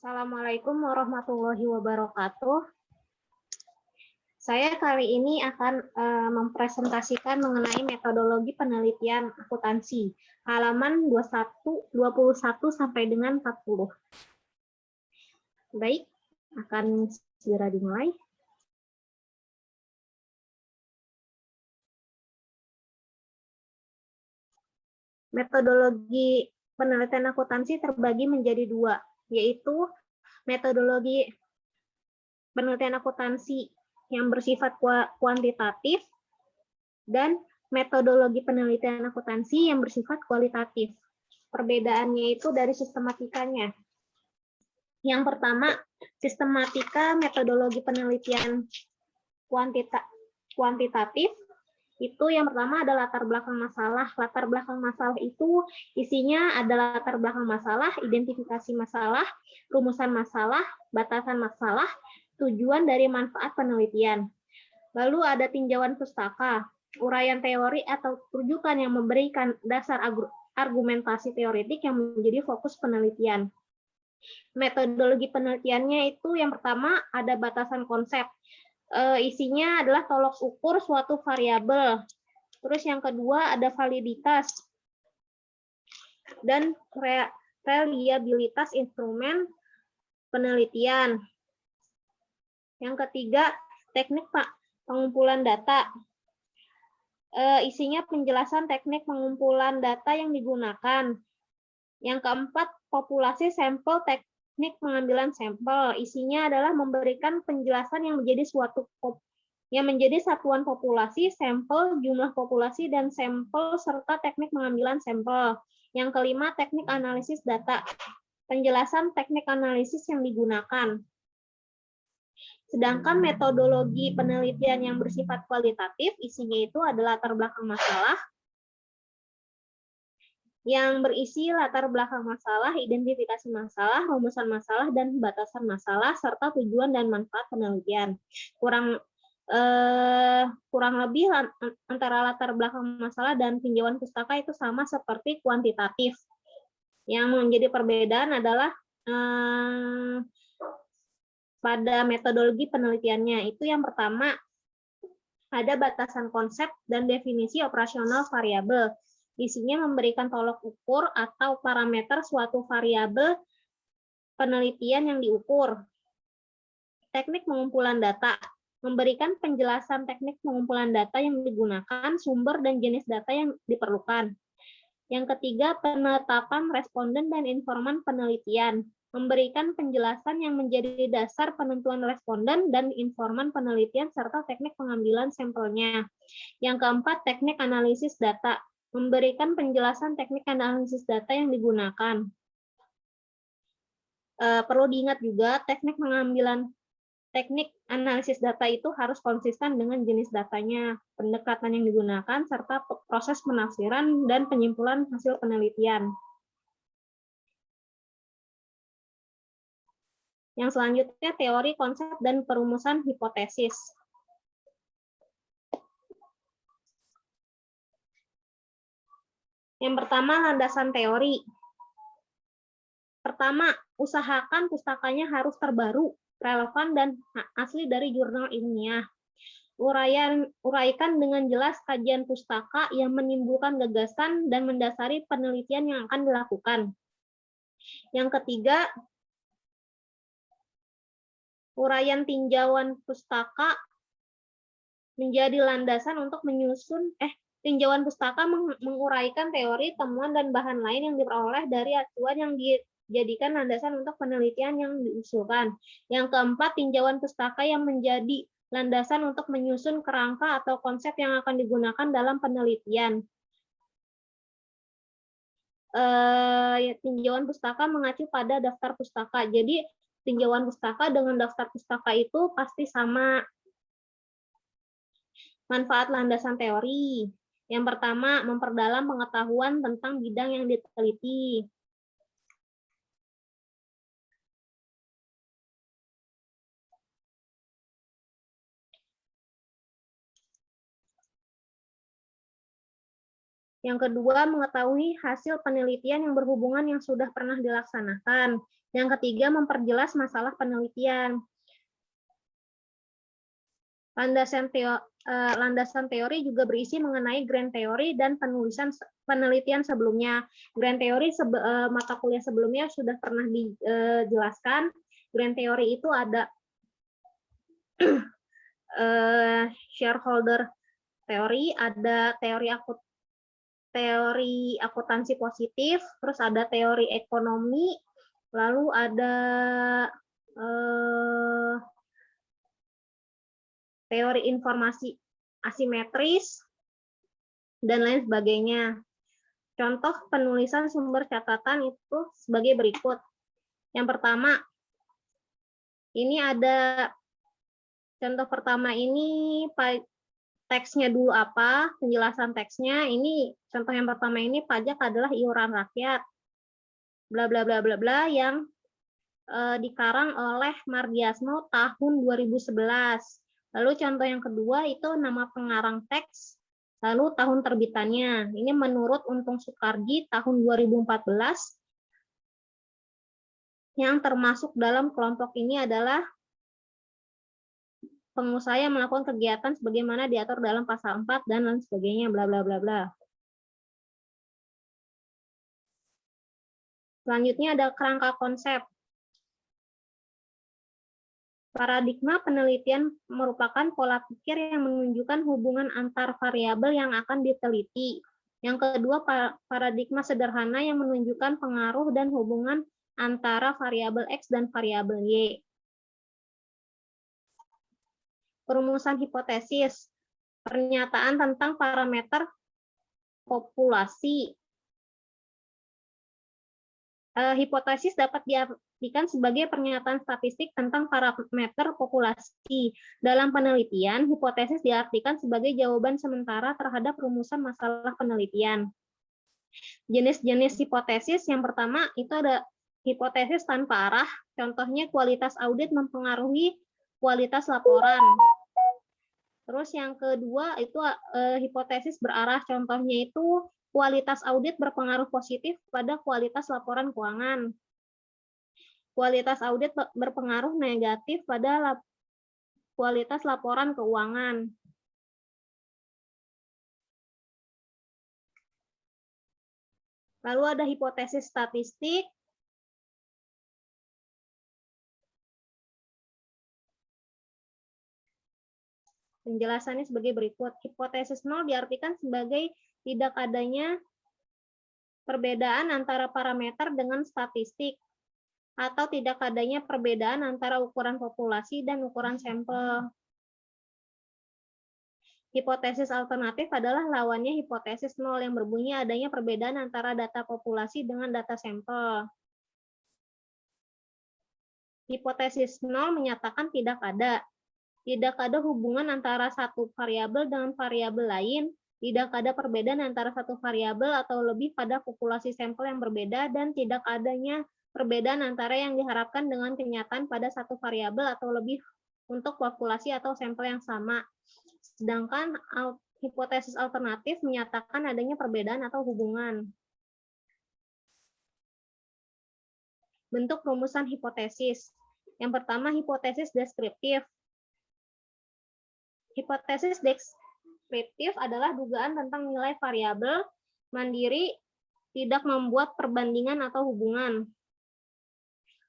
Assalamualaikum warahmatullahi wabarakatuh. Saya kali ini akan mempresentasikan mengenai metodologi penelitian akuntansi, halaman 21 sampai dengan 40. Baik, akan segera dimulai. Metodologi penelitian akuntansi terbagi menjadi dua, yaitu metodologi penelitian akuntansi yang bersifat kuantitatif dan metodologi penelitian akuntansi yang bersifat kualitatif. Perbedaannya itu dari sistematikanya. Yang pertama, sistematika metodologi penelitian kuantitatif itu yang pertama ada latar belakang masalah. Latar belakang masalah itu isinya ada latar belakang masalah, identifikasi masalah, rumusan masalah, batasan masalah, tujuan dari manfaat penelitian. Lalu ada tinjauan pustaka, uraian teori atau rujukan yang memberikan dasar argumentasi teoretik yang menjadi fokus penelitian. Metodologi penelitiannya itu yang pertama ada batasan konsep. Isinya adalah tolok ukur suatu variabel. Terus yang kedua ada validitas dan reliabilitas instrumen penelitian. Yang ketiga teknik pengumpulan data. Isinya penjelasan teknik pengumpulan data yang digunakan. Yang keempat populasi sampel, teknik pengambilan sampel. Isinya adalah memberikan penjelasan yang menjadi satuan populasi, sampel, jumlah populasi, dan sampel, serta teknik pengambilan sampel. Yang kelima, teknik analisis data. Penjelasan teknik analisis yang digunakan. Sedangkan metodologi penelitian yang bersifat kualitatif, isinya itu adalah latar belakang masalah, yang berisi latar belakang masalah, identifikasi masalah, rumusan masalah, dan batasan masalah, serta tujuan dan manfaat penelitian. Kurang lebih antara latar belakang masalah dan tinjauan pustaka itu sama seperti kuantitatif. Yang menjadi perbedaan adalah pada metodologi penelitiannya. Itu yang pertama, ada batasan konsep dan definisi operasional variabel. Isinya memberikan tolok ukur atau parameter suatu variabel penelitian yang diukur. Teknik pengumpulan data. Memberikan penjelasan teknik pengumpulan data yang digunakan, sumber dan jenis data yang diperlukan. Yang ketiga, penetapan responden dan informan penelitian. Memberikan penjelasan yang menjadi dasar penentuan responden dan informan penelitian serta teknik pengambilan sampelnya. Yang keempat, teknik analisis data. Memberikan penjelasan teknik analisis data yang digunakan. Perlu diingat juga, teknik analisis data itu harus konsisten dengan jenis datanya, pendekatan yang digunakan, serta proses penafsiran dan penyimpulan hasil penelitian. Yang selanjutnya, teori, konsep, dan perumusan hipotesis. Yang pertama, landasan teori. Pertama, usahakan pustakanya harus terbaru, relevan, dan asli dari jurnal ilmiah. Uraikan dengan jelas kajian pustaka yang menimbulkan gagasan dan mendasari penelitian yang akan dilakukan. Yang ketiga, uraian tinjauan pustaka menjadi landasan untuk tinjauan pustaka menguraikan teori, temuan, dan bahan lain yang diperoleh dari acuan yang dijadikan landasan untuk penelitian yang diusulkan. Yang keempat, tinjauan pustaka yang menjadi landasan untuk menyusun kerangka atau konsep yang akan digunakan dalam penelitian. Tinjauan pustaka mengacu pada daftar pustaka. Jadi, tinjauan pustaka dengan daftar pustaka itu pasti sama. Manfaat landasan teori. Yang pertama, memperdalam pengetahuan tentang bidang yang diteliti. Yang kedua, mengetahui hasil penelitian yang berhubungan yang sudah pernah dilaksanakan. Yang ketiga, memperjelas masalah penelitian. Landasan teori juga berisi mengenai grand teori dan penelitian sebelumnya. Grand teori mata kuliah sebelumnya sudah pernah dijelaskan. Grand teori itu ada shareholder teori, ada teori akuntansi positif, terus ada teori ekonomi, lalu ada teori informasi asimetris, dan lain sebagainya. Contoh penulisan sumber catatan itu sebagai berikut. Yang pertama, ini ada contoh pertama ini teksnya dulu apa, penjelasan teksnya. Ini contoh yang pertama ini pajak adalah iuran rakyat. Bla bla bla bla bla yang dikarang oleh Mardiasmo tahun 2011. Lalu contoh yang kedua itu nama pengarang teks, lalu tahun terbitannya. Ini menurut Untung Soekardi tahun 2014. Yang termasuk dalam kelompok ini adalah pengusaha yang melakukan kegiatan sebagaimana diatur dalam pasal 4 dan lain sebagainya, bla bla bla bla. Selanjutnya ada kerangka konsep. Paradigma penelitian merupakan pola pikir yang menunjukkan hubungan antar variabel yang akan diteliti. Yang kedua, paradigma sederhana yang menunjukkan pengaruh dan hubungan antara variabel X dan variabel Y. Perumusan hipotesis, pernyataan tentang parameter populasi. Hipotesis dapat diartikan sebagai pernyataan statistik tentang parameter populasi. Dalam penelitian, hipotesis diartikan sebagai jawaban sementara terhadap rumusan masalah penelitian. Jenis-jenis hipotesis yang pertama itu ada hipotesis tanpa arah, contohnya kualitas audit mempengaruhi kualitas laporan. Terus yang kedua itu hipotesis berarah, contohnya itu kualitas audit berpengaruh positif pada kualitas laporan keuangan. Kualitas audit berpengaruh negatif pada kualitas laporan keuangan. Lalu ada hipotesis statistik. Penjelasannya sebagai berikut. Hipotesis nol diartikan sebagai tidak adanya perbedaan antara parameter dengan statistik, atau tidak adanya perbedaan antara ukuran populasi dan ukuran sampel. Hipotesis alternatif adalah lawannya hipotesis nol yang berbunyi adanya perbedaan antara data populasi dengan data sampel. Hipotesis nol menyatakan tidak ada hubungan antara satu variabel dengan variabel lain, tidak ada perbedaan antara satu variabel atau lebih pada populasi sampel yang berbeda, dan tidak adanya perbedaan antara yang diharapkan dengan kenyataan pada satu variabel atau lebih untuk populasi atau sampel yang sama. Sedangkan hipotesis alternatif menyatakan adanya perbedaan atau hubungan. Bentuk rumusan hipotesis. Yang pertama, hipotesis deskriptif. Hipotesis deskriptif adalah dugaan tentang nilai variabel mandiri tidak membuat perbandingan atau hubungan.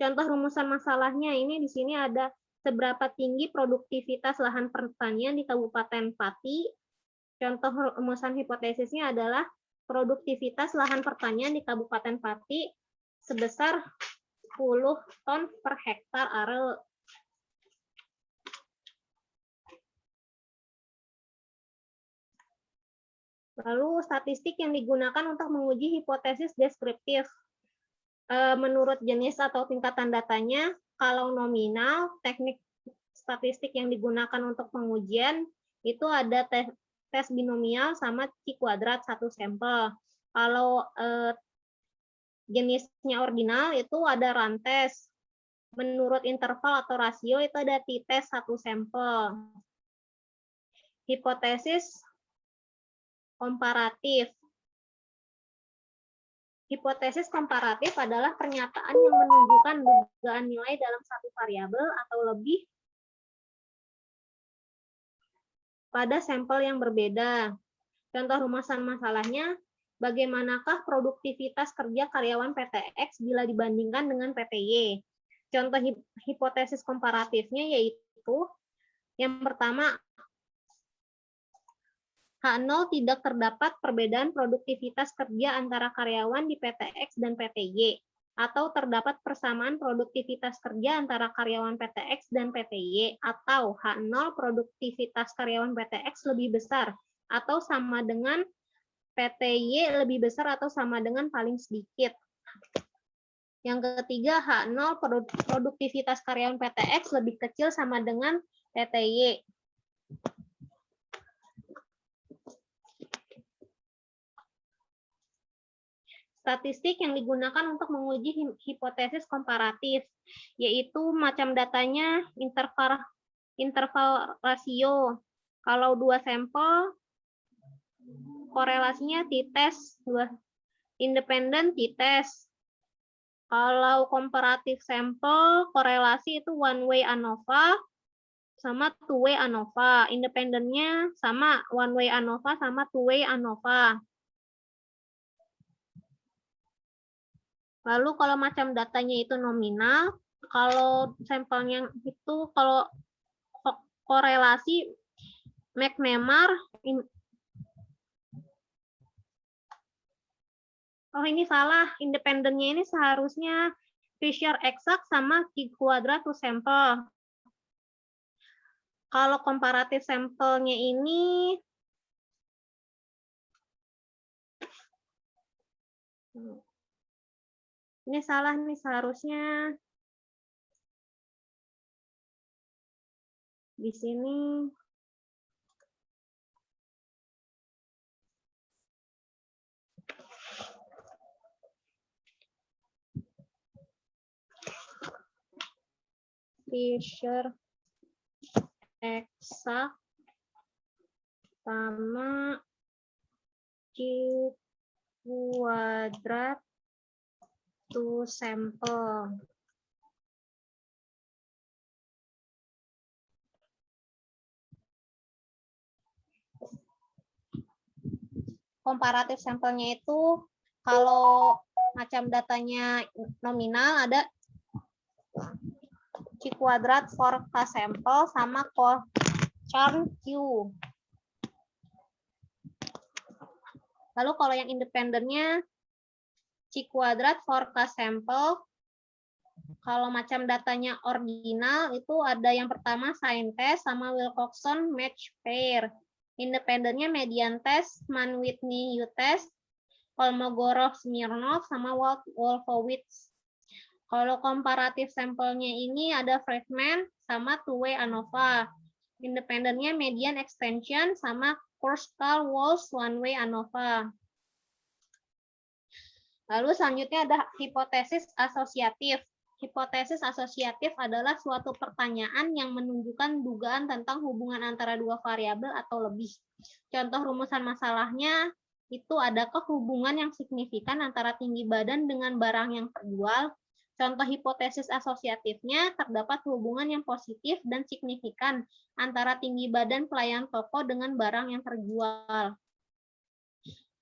Contoh rumusan masalahnya ini di sini ada seberapa tinggi produktivitas lahan pertanian di Kabupaten Pati. Contoh rumusan hipotesisnya adalah produktivitas lahan pertanian di Kabupaten Pati sebesar 10 ton per hektar are. Lalu statistik yang digunakan untuk menguji hipotesis deskriptif. Menurut jenis atau tingkatan datanya, kalau nominal, teknik statistik yang digunakan untuk pengujian itu ada tes binomial sama C² satu sampel. Kalau jenisnya ordinal itu ada rantes. Menurut interval atau rasio itu ada t-test satu sampel. Hipotesis komparatif. Hipotesis komparatif adalah pernyataan yang menunjukkan dugaan nilai dalam satu variabel atau lebih pada sampel yang berbeda. Contoh rumusan masalahnya, bagaimanakah produktivitas kerja karyawan PT X bila dibandingkan dengan PT Y? Contoh hipotesis komparatifnya yaitu yang pertama, H0 tidak terdapat perbedaan produktivitas kerja antara karyawan di PT X dan PT Y, atau terdapat persamaan produktivitas kerja antara karyawan PT X dan PT Y, atau H0 produktivitas karyawan PT X lebih besar atau sama dengan PT Y lebih besar atau sama dengan paling sedikit. Yang ketiga, H0 produktivitas karyawan PT X lebih kecil sama dengan PT Y. Statistik yang digunakan untuk menguji hipotesis komparatif, yaitu macam datanya interval rasio. Kalau dua sampel, korelasinya t-test, dua independen t-test. Kalau komparatif sampel, korelasi itu one way ANOVA sama two way ANOVA. Independennya sama one way ANOVA sama two way ANOVA. Lalu kalau macam datanya itu nominal, kalau sampelnya itu kalau korelasi McNemar, oh ini salah, independennya ini seharusnya Fisher eksak sama Q² to sampel. Kalau komparatif sampelnya ini salah nih, seharusnya di sini Fisher eksak sama Q² to sampel. Komparatif sampelnya itu kalau macam datanya nominal ada Q² for K sampel sama Coshorn Q. Lalu kalau yang independennya Q² for K sampel, kalau macam datanya ordinal itu ada yang pertama sign test sama Wilcoxon match pair. Independennya median test, Mann-Whitney U-test, Kolmogorov-Smirnov sama Wolfowitz. Kalau komparatif sampelnya ini ada Friedman sama two-way ANOVA. Independennya median extension sama Kruskal-Walsh one-way ANOVA. Lalu selanjutnya ada hipotesis asosiatif. Hipotesis asosiatif adalah suatu pertanyaan yang menunjukkan dugaan tentang hubungan antara dua variabel atau lebih. Contoh rumusan masalahnya itu adakah hubungan yang signifikan antara tinggi badan dengan barang yang terjual? Contoh hipotesis asosiatifnya terdapat hubungan yang positif dan signifikan antara tinggi badan pelayan toko dengan barang yang terjual.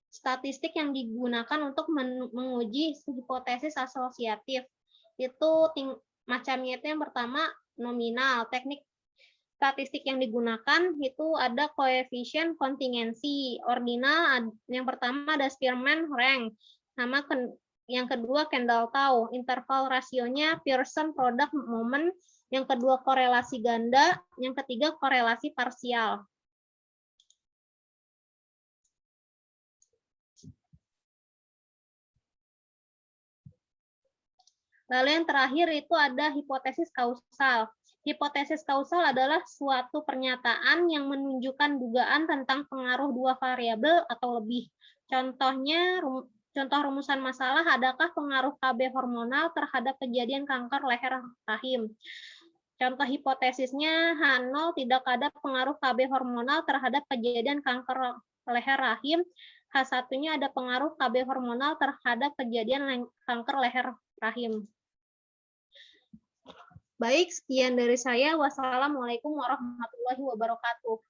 Statistik yang digunakan untuk menguji hipotesis asosiatif itu macamnya itu yang pertama nominal. Teknik statistik yang digunakan itu ada koefisien kontingensi. Ordinal yang pertama ada Spearman rank, sama yang kedua Kendall-Tau. Interval rasionya Pearson product moment. Yang kedua korelasi ganda, yang ketiga korelasi parsial. Lalu yang terakhir itu ada hipotesis kausal. Hipotesis kausal adalah suatu pernyataan yang menunjukkan dugaan tentang pengaruh dua variabel atau lebih. Contoh rumusan masalah, adakah pengaruh KB hormonal terhadap kejadian kanker leher rahim? Contoh hipotesisnya H0 tidak ada pengaruh KB hormonal terhadap kejadian kanker leher rahim H1-nya ada pengaruh KB hormonal terhadap kejadian kanker leher rahim. Baik, sekian dari saya. Wassalamualaikum warahmatullahi wabarakatuh.